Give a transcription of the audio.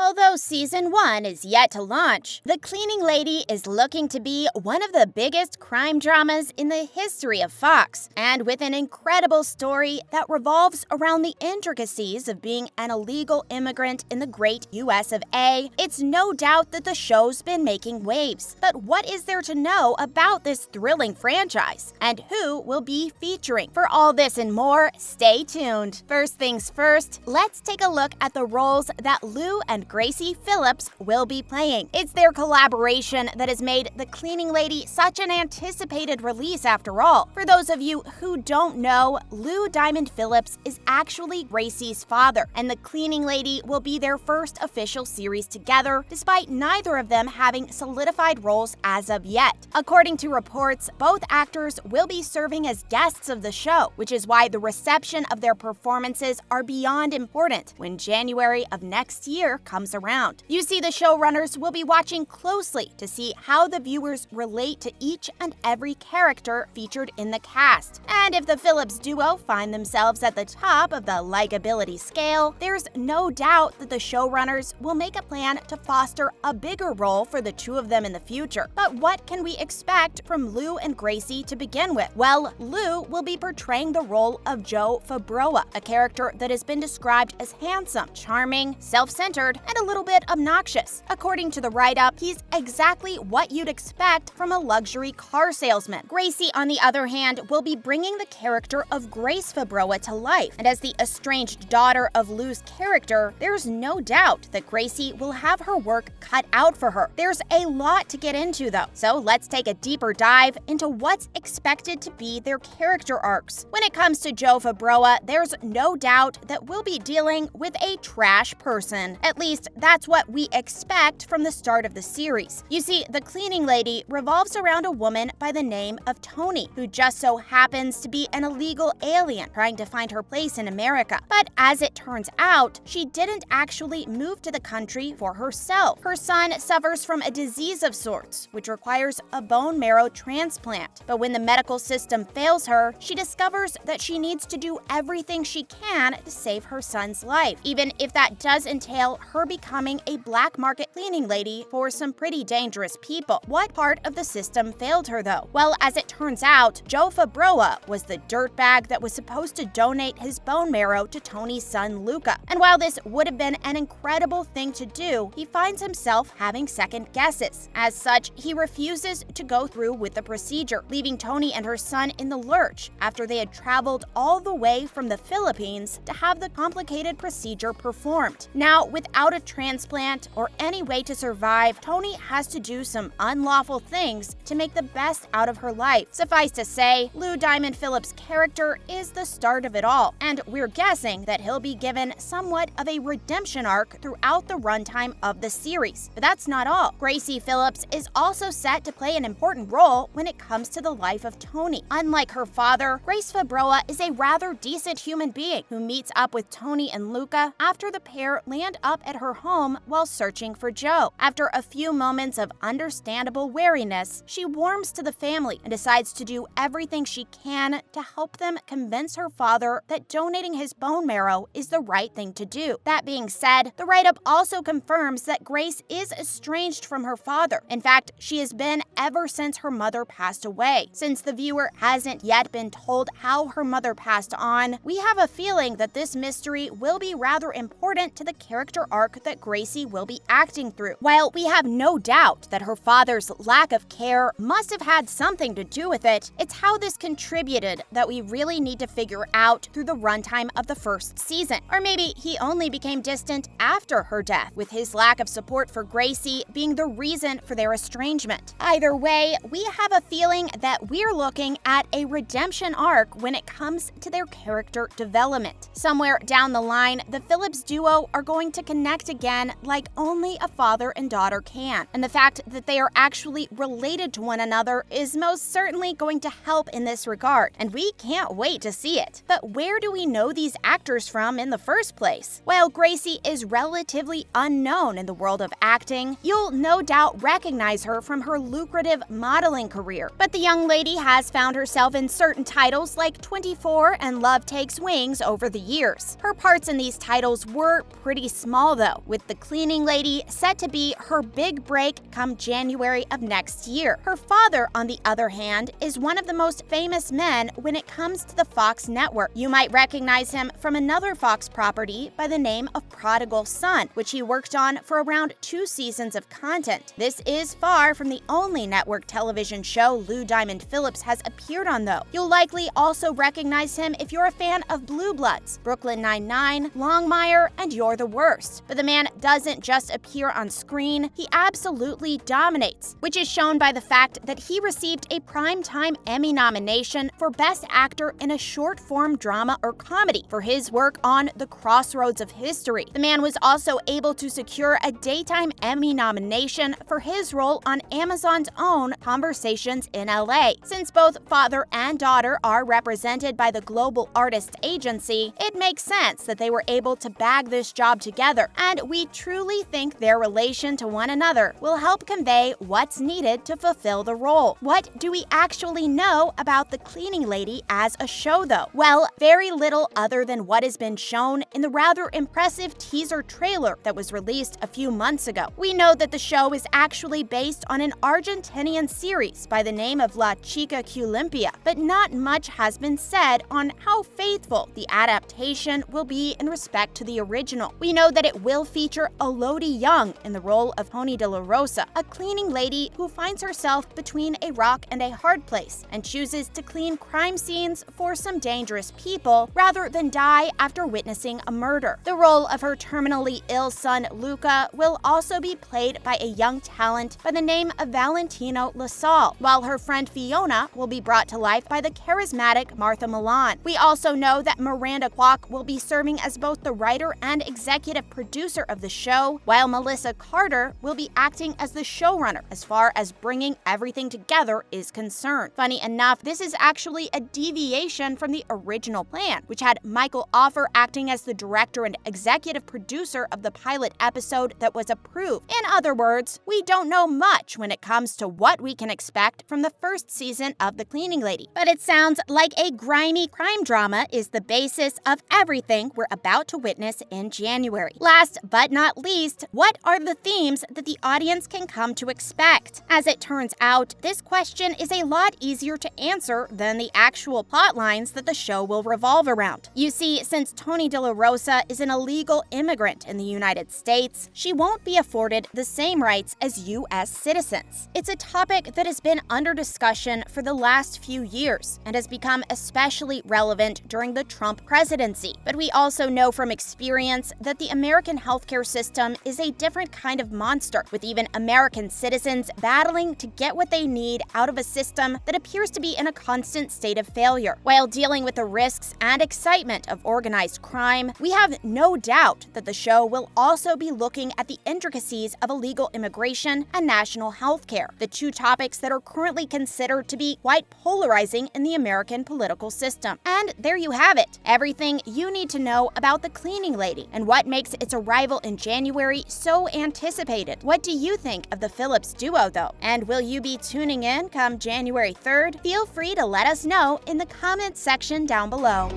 Although Season 1 is yet to launch, The Cleaning Lady is looking to be one of the biggest crime dramas in the history of Fox, and with an incredible story that revolves around the intricacies of being an illegal immigrant in the great US of A, it's no doubt that the show's been making waves. But what is there to know about this thrilling franchise? And who will be featuring? For all this and more, stay tuned. First things first, let's take a look at the roles that Lou and Gracie Phillips will be playing. It's their collaboration that has made The Cleaning Lady such an anticipated release after all. For those of you who don't know, Lou Diamond Phillips is actually Gracie's father, and The Cleaning Lady will be their first official series together, despite neither of them having solidified roles as of yet. According to reports, both actors will be serving as guests of the show, which is why the reception of their performances are beyond important when January of next year comes around. You see, the showrunners will be watching closely to see how the viewers relate to each and every character featured in the cast. And if the Phillips duo find themselves at the top of the likability scale, there's no doubt that the showrunners will make a plan to foster a bigger role for the two of them in the future. But what can we expect from Lou and Gracie to begin with? Well, Lou will be portraying the role of Joe Fabroa, a character that has been described as handsome, charming, self-centered, and a little bit obnoxious. According to the write-up, he's exactly what you'd expect from a luxury car salesman. Gracie, on the other hand, will be bringing the character of Grace Fabroa to life, and as the estranged daughter of Lou's character, there's no doubt that Gracie will have her work cut out for her. There's a lot to get into though, so let's take a deeper dive into what's expected to be their character arcs. When it comes to Joe Fabroa, there's no doubt that we'll be dealing with a trash person. At least that's what we expect from the start of the series. You see, The Cleaning Lady revolves around a woman by the name of Thony, who just so happens to be an illegal alien trying to find her place in America. But as it turns out, she didn't actually move to the country for herself. Her son suffers from a disease of sorts, which requires a bone marrow transplant. But when the medical system fails her, she discovers that she needs to do everything she can to save her son's life, even if that does entail her becoming a black market cleaning lady for some pretty dangerous people. What part of the system failed her though? Well, as it turns out, Joe Fabroa was the dirtbag that was supposed to donate his bone marrow to Thony's son Luca. And while this would have been an incredible thing to do, he finds himself having second guesses. As such, he refuses to go through with the procedure, leaving Thony and her son in the lurch after they had traveled all the way from the Philippines to have the complicated procedure performed. Now, without a transplant or any way to survive, Thony has to do some unlawful things to make the best out of her life. Suffice to say, Lou Diamond Phillips' character is the start of it all, and we're guessing that he'll be given somewhat of a redemption arc throughout the runtime of the series. But that's not all. Gracie Phillips is also set to play an important role when it comes to the life of Thony. Unlike her father, Grace Fabroa is a rather decent human being who meets up with Thony and Luca after the pair land up at her home while searching for Joe. After a few moments of understandable wariness, she warms to the family and decides to do everything she can to help them convince her father that donating his bone marrow is the right thing to do. That being said, the write-up also confirms that Grace is estranged from her father. In fact, she has been ever since her mother passed away. Since the viewer hasn't yet been told how her mother passed on, we have a feeling that this mystery will be rather important to the character arc that Gracie will be acting through. While we have no doubt that her father's lack of care must have had something to do with it, it's how this contributed that we really need to figure out through the runtime of the first season. Or maybe he only became distant after her death, with his lack of support for Gracie being the reason for their estrangement. Either way, we have a feeling that we're looking at a redemption arc when it comes to their character development. Somewhere down the line, the Phillips duo are going to connect again like only a father and daughter can. And the fact that they are actually related to one another is most certainly going to help in this regard, and we can't wait to see it. But where do we know these actors from in the first place? While Gracie is relatively unknown in the world of acting, you'll no doubt recognize her from her lucrative modeling career. But the young lady has found herself in certain titles like 24 and Love Takes Wings over the years. Her parts in these titles were pretty small though, though, with the cleaning lady set to be her big break come January of next year. Her father, on the other hand, is one of the most famous men when it comes to the Fox network. You might recognize him from another Fox property by the name of Prodigal Son, which he worked on for around 2 seasons of content. This is far from the only network television show Diamond Phillips has appeared on, though. You'll likely also recognize him if you're a fan of Blue Bloods, Brooklyn Nine-Nine, Longmire, and You're the Worst. But the man doesn't just appear on screen, he absolutely dominates, which is shown by the fact that he received a Primetime Emmy nomination for Best Actor in a Short-Form Drama or Comedy for his work on The Crossroads of History. The man was also able to secure a Daytime Emmy nomination for his role on Amazon's own Conversations in LA. Since both father and daughter are represented by the Global Artists Agency, it makes sense that they were able to bag this job together, and we truly think their relation to one another will help convey what's needed to fulfill the role. What do we actually know about the cleaning lady as a show, though? Well, very little other than what has been shown in the rather impressive teaser trailer that was released a few months ago. We know that the show is actually based on an Argentinian series by the name of La Chica Culimpia, but not much has been said on how faithful the adaptation will be in respect to the original. We know that it will feature Elodie Yung in the role of Thony de la Rosa, a cleaning lady who finds herself between a rock and a hard place and chooses to clean crime scenes for some dangerous people rather than die after witnessing a murder. The role of her terminally ill son Luca will also be played by a young talent by the name of Valentino LaSalle, while her friend Fiona will be brought to life by the charismatic Martha Milan. We also know that Miranda Kwok will be serving as both the writer and executive producer of the show, while Melissa Carter will be acting as the showrunner as far as bringing everything together is concerned. Funny enough, this is actually a deviation from the original plan, which had Michael Offer acting as the director and executive producer of the pilot episode that was approved. In other words, we don't know much when it comes to what we can expect from the first season of The Cleaning Lady. But it sounds like a grimy crime drama is the basis of everything we're about to witness in January. Last but not least, what are the themes that the audience can come to expect? As it turns out, this question is a lot easier to answer than the actual plot lines that the show will revolve around. You see, since Thony de la Rosa is an illegal immigrant in the United States, she won't be afforded the same rights as U.S. citizens. It's a topic that has been under discussion for the last few years and has become especially relevant during the Trump presidency. But we also know from experience that the American healthcare system is a different kind of monster, with even American citizens battling to get what they need out of a system that appears to be in a constant state of failure. While dealing with the risks and excitement of organized crime, we have no doubt that the show will also be looking at the intricacies of illegal immigration and national health care, the two topics that are currently considered to be quite polarizing in the American political system. And there you have it, everything you need to know about The Cleaning Lady and what makes its arrival in January so anticipated. What do you think of the Phillips duo, though? And will you be tuning in come January 3rd? Feel free to let us know in the comments section down below.